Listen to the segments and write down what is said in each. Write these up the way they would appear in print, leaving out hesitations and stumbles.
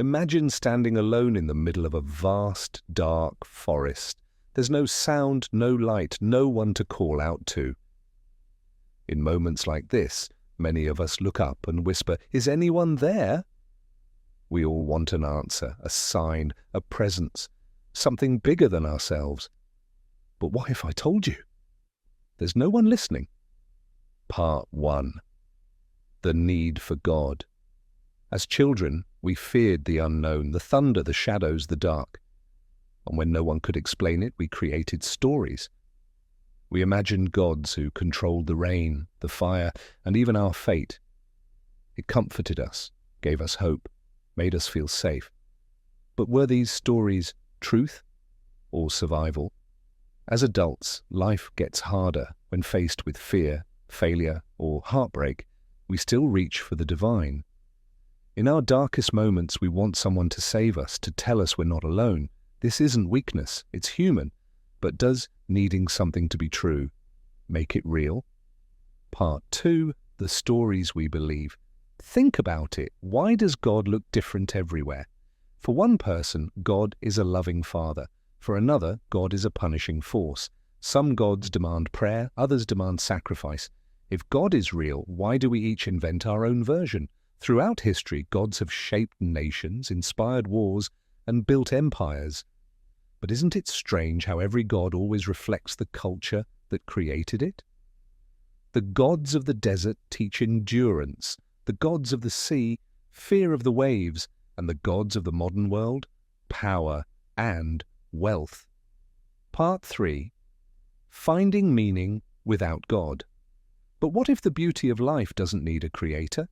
Imagine standing alone in the middle of a vast, dark forest. There's no sound, no light, no one to call out to. In moments like this, many of us look up and whisper, "Is anyone there?" We all want an answer, a sign, a presence, something bigger than ourselves. But what if I told you? There's no one listening. Part 1. The need for God. As children, we feared the unknown, the thunder, the shadows, the dark. And when no one could explain it, we created stories. We imagined gods who controlled the rain, the fire, and even our fate. It comforted us, gave us hope, made us feel safe. But were these stories truth or survival? As adults, life gets harder when faced with fear, failure, or heartbreak. We still reach for the divine. In our darkest moments, we want someone to save us, to tell us we're not alone. This isn't weakness, it's human. But does needing something to be true make it real? Part 2. The stories we believe. Think about it. Why does God look different everywhere? For one person, God is a loving father. For another, God is a punishing force. Some gods demand prayer, others demand sacrifice. If God is real, why do we each invent our own version? Throughout history, gods have shaped nations, inspired wars, and built empires. But isn't it strange how every god always reflects the culture that created it? The gods of the desert teach endurance, the gods of the sea, fear of the waves, and the gods of the modern world, power and wealth. Part 3. Finding meaning without God. But what if the beauty of life doesn't need a creator?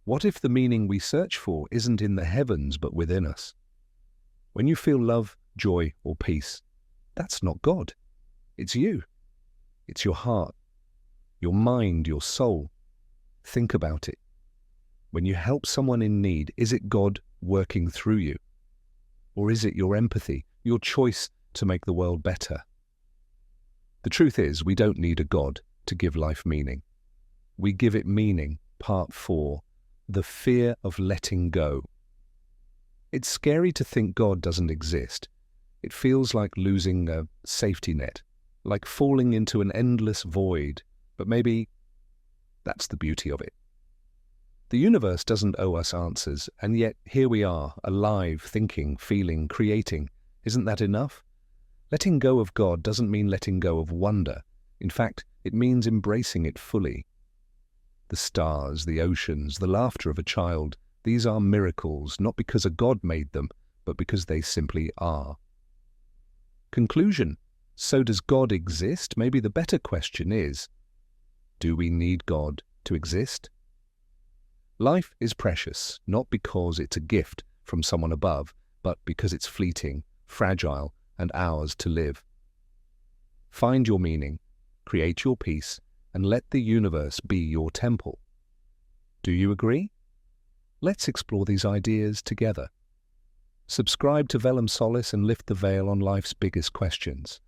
What if the meaning we search for isn't in the heavens but within us? When you feel love, joy, or peace, that's not God. It's you. It's your heart, your mind, your soul. Think about it. When you help someone in need, is it God working through you? Or is it your empathy, your choice to make the world better? The truth is, we don't need a God to give life meaning. We give it meaning. Part 4. The fear of letting go. It's scary to think God doesn't exist. It feels like losing a safety net, like falling into an endless void. But maybe that's the beauty of it. The universe doesn't owe us answers, and yet here we are, alive, thinking, feeling, creating. Isn't that enough? Letting go of God doesn't mean letting go of wonder. In fact, it means embracing it fully. The stars, the oceans, the laughter of a child, these are miracles, not because a God made them, but because they simply are. Conclusion. So does God exist? Maybe the better question is, do we need God to exist? Life is precious, not because it's a gift from someone above, but because it's fleeting, fragile, and ours to live. Find your meaning, create your peace, and let the universe be your temple. Do you agree? Let's explore these ideas together. Subscribe to Velum Solace and lift the veil on life's biggest questions.